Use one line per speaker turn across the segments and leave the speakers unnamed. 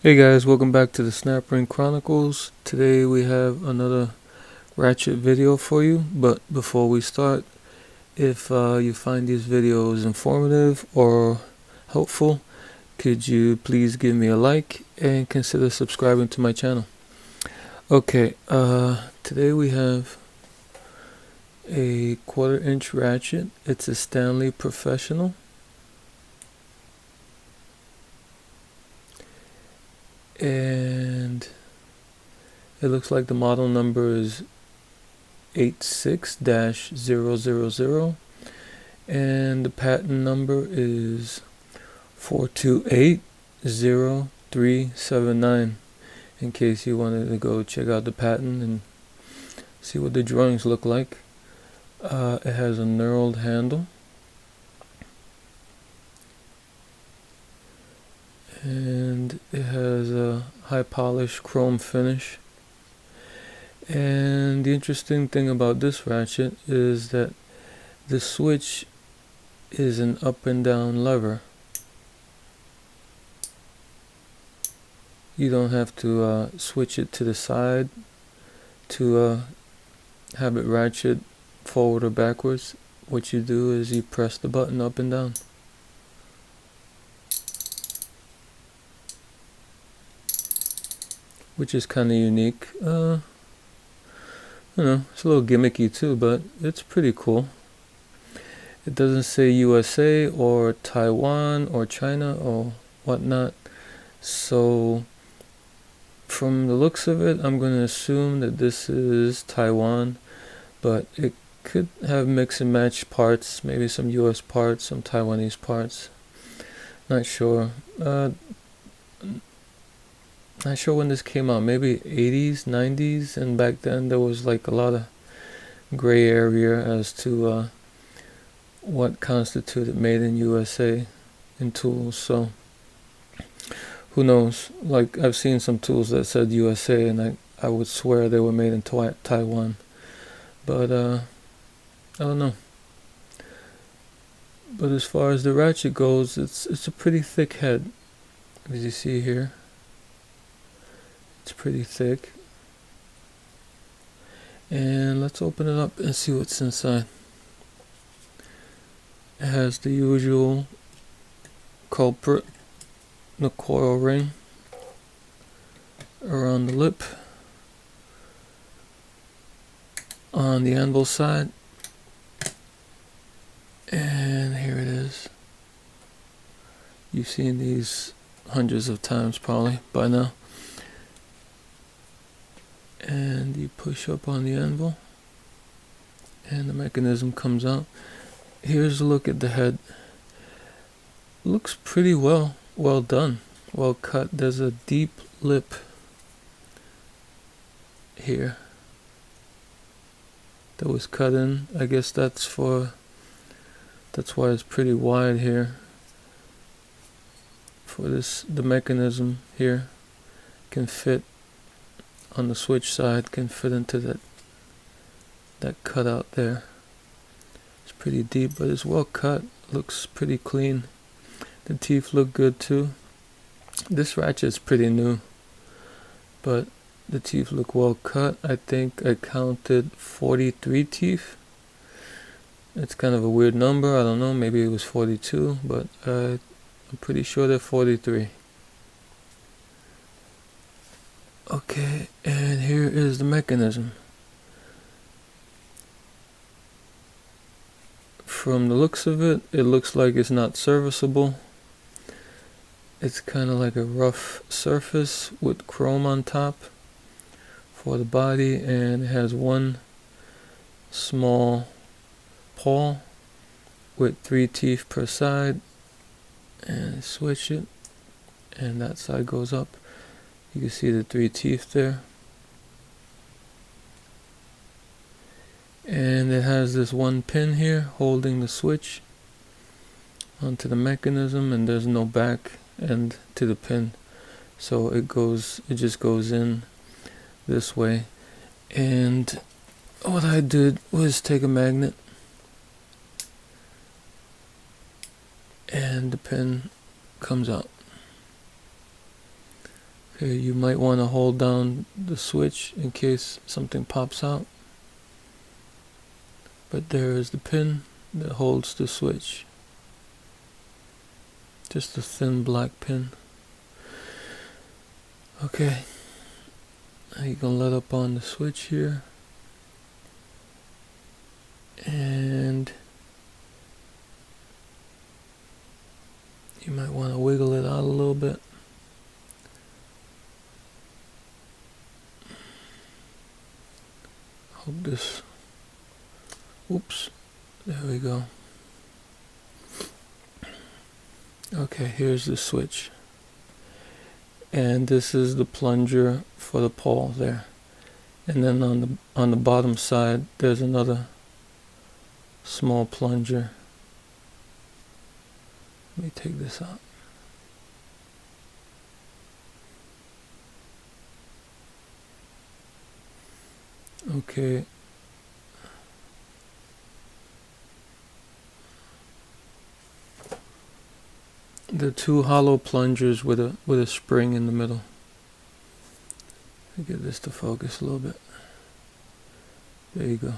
Hey guys, welcome back to the Snap Ring Chronicles. Today we have another Ratchet video for you, but before we start, if you find these videos informative or helpful, could you please give me a like and consider subscribing to my channel. Okay, today we have a 1/4" ratchet. It's a Stanley Professional. And it looks like the model number is 86-000, and the patent number is 4280379, in case you wanted to go check out the patent and see what the drawings look like. It has a knurled handle, and it has a high polish chrome finish. And the interesting thing about this ratchet is that the switch is an up and down lever. You don't have to switch it to the side to have it ratchet forward or backwards. What you do is you press the button up and down. Which is kind of unique. It's a little gimmicky too, but it's pretty cool. It doesn't say USA or Taiwan or China or whatnot. So from the looks of it, I'm going to assume that this is Taiwan, but it could have mix and match parts, maybe some US parts, some Taiwanese parts. Not sure. Not sure when this came out, maybe 80s, 90s, and back then there was like a lot of gray area as to what constituted made in USA in tools. So who knows? Like, I've seen some tools that said USA, and I would swear they were made in Taiwan, but I don't know. But as far as the ratchet goes, it's a pretty thick head, as you see here. It's pretty thick. And let's open it up and see what's inside. It has the usual culprit, the coil ring around the lip on the anvil side, and here it is. You've seen these hundreds of times probably by now. And you push up on the anvil and the mechanism comes out. Here's a look at the head. Looks pretty well done, well cut. There's a deep lip here that was cut in. I guess that's why it's pretty wide here. For this, the mechanism here can fit on the switch side, can fit into that cutout there. It's pretty deep, but it's well cut. Looks pretty clean. The teeth look good too. This ratchet's pretty new, but the teeth look well cut. I think I counted 43 teeth. It's kind of a weird number. I don't know, maybe it was 42, but I'm pretty sure they're 43. Okay, and here is the mechanism. From the looks of it, it looks like it's not serviceable. It's kind of like a rough surface with chrome on top for the body, and it has one small paw with 3 teeth per side, and switch it, and that side goes up. You can see the 3 teeth there. And it has this one pin here holding the switch onto the mechanism, and there's no back end to the pin. So it just goes in this way. And what I did was take a magnet, and the pin comes out. Okay, you might want to hold down the switch in case something pops out. But there is the pin that holds the switch. Just a thin black pin. Okay, now you can let up on the switch here. And you might want to wiggle it out a little bit. Hope this, oops, there we go. Okay, here's the switch. And this is the plunger for the pawl there. And then on the bottom side, there's another small plunger. Let me take this out. Okay. The two hollow plungers with a spring in the middle. Let me get this to focus a little bit. There you go.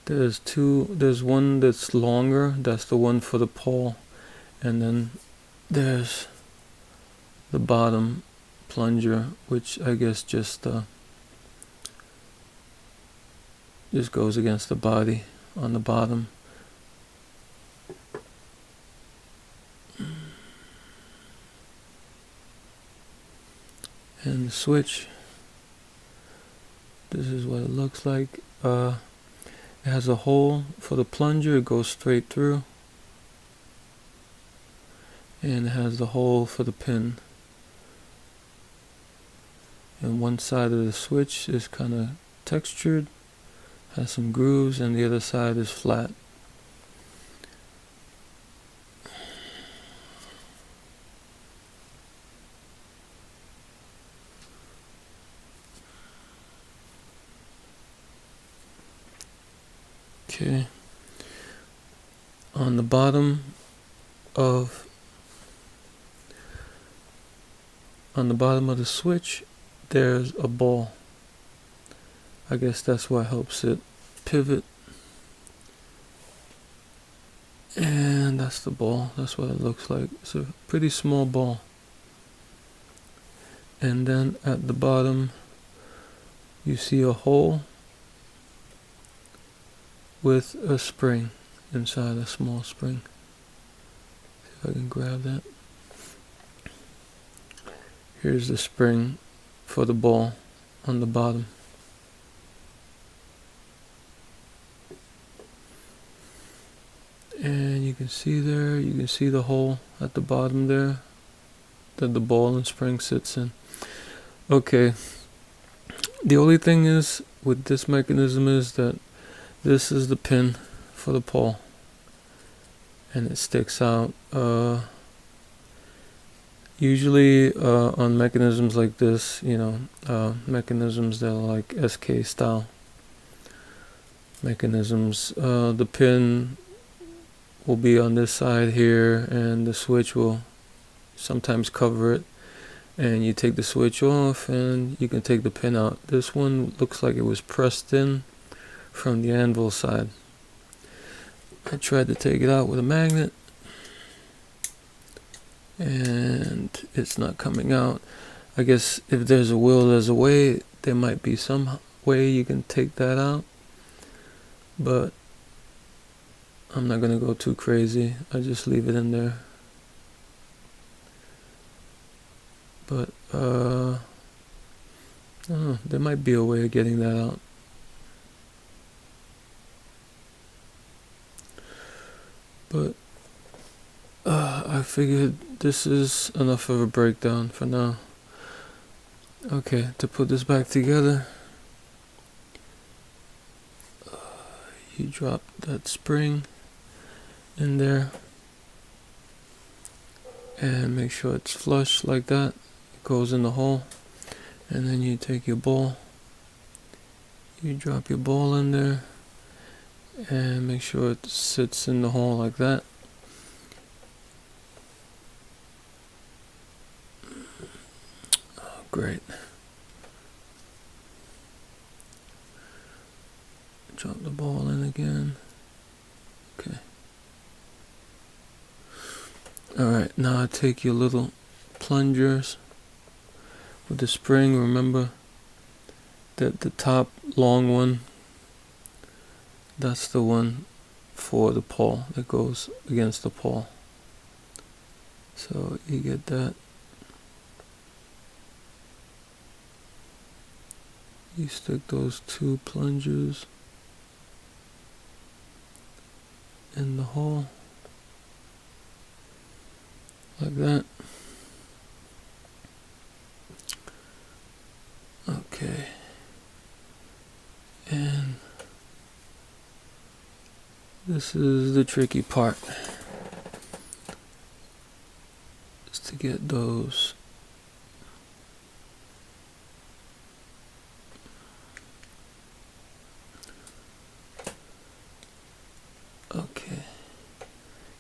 There's one that's longer, that's the one for the pawl, and then there's the bottom plunger, which I guess just goes against the body on the bottom. And the switch, this is what it looks like. It has a hole for the plunger, it goes straight through. And it has the hole for the pin. And one side of the switch is kind of textured, has some grooves, and the other side is flat. Okay. On the bottom of the switch, there's a ball. I guess that's what helps it pivot. And that's the ball. That's what it looks like. It's a pretty small ball. And then at the bottom, you see a hole with a spring inside, a small spring. See if I can grab that. Here's the spring for the ball on the bottom. And you can see there, you can see the hole at the bottom there that the ball and spring sits in. Okay, the only thing is with this mechanism is that this is the pin for the pawl, and it sticks out. Usually on mechanisms like this, mechanisms that are like SK style mechanisms, the pin will be on this side here, and the switch will sometimes cover it, and you take the switch off and you can take the pin out. This one looks like it was pressed in from the anvil side. I tried to take it out with a magnet and it's not coming out. I guess if there's a will, there's a way. There might be some way you can take that out, but I'm not gonna go too crazy. I just leave it in there. But I don't know, there might be a way of getting that out. But I figured this is enough of a breakdown for now. Okay, to put this back together, you drop that spring in there and make sure it's flush like that. It goes in the hole, and then you take your ball, you drop your ball in there and make sure it sits in the hole like that. Great. Drop the ball in again. Okay. Alright, now take your little plungers with the spring. Remember that the top long one, that's the one for the pawl that goes against the pawl. So you get that. You stick those two plungers in the hole like that. Okay. And this is the tricky part, is to get those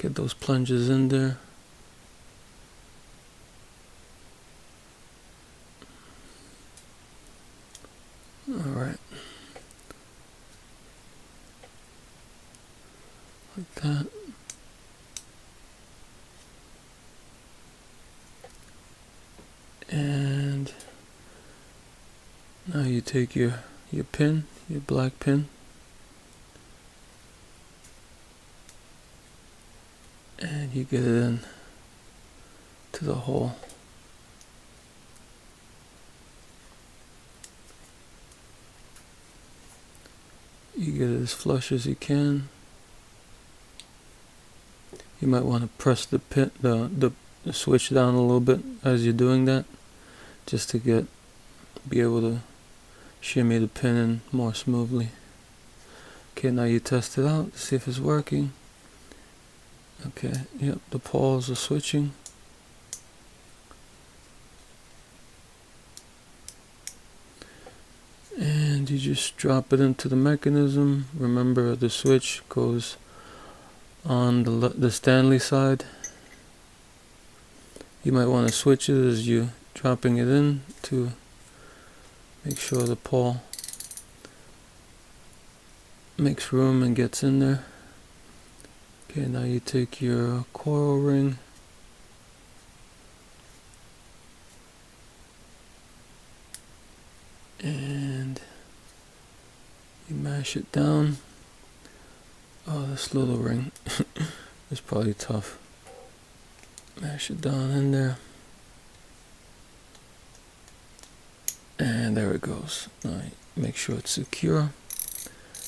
get those plunges in there. Alright. Like that. And now you take your pin, your black pin, and you get it in to the hole. You get it as flush as you can. You might want to press the pin, the switch down a little bit as you're doing that, just to be able to shimmy the pin in more smoothly. Okay, now you test it out to see if it's working. Okay, yep, the pawls are switching. And you just drop it into the mechanism. Remember, the switch goes on the Stanley side. You might want to switch it as you dropping it in to make sure the pawl makes room and gets in there. Okay, now you take your coil ring and you mash it down. Oh, this little ring is probably tough. Mash it down in there. And there it goes. Now make sure it's secure.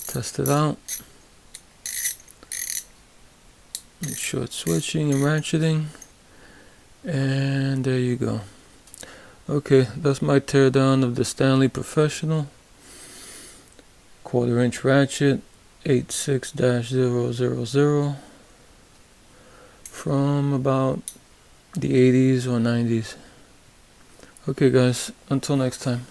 Test it out. Make sure it's switching and ratcheting. And there you go. Okay, that's my teardown of the Stanley Professional 1/4 inch ratchet 86-000 from about the 80s or 90s. Okay guys, until next time.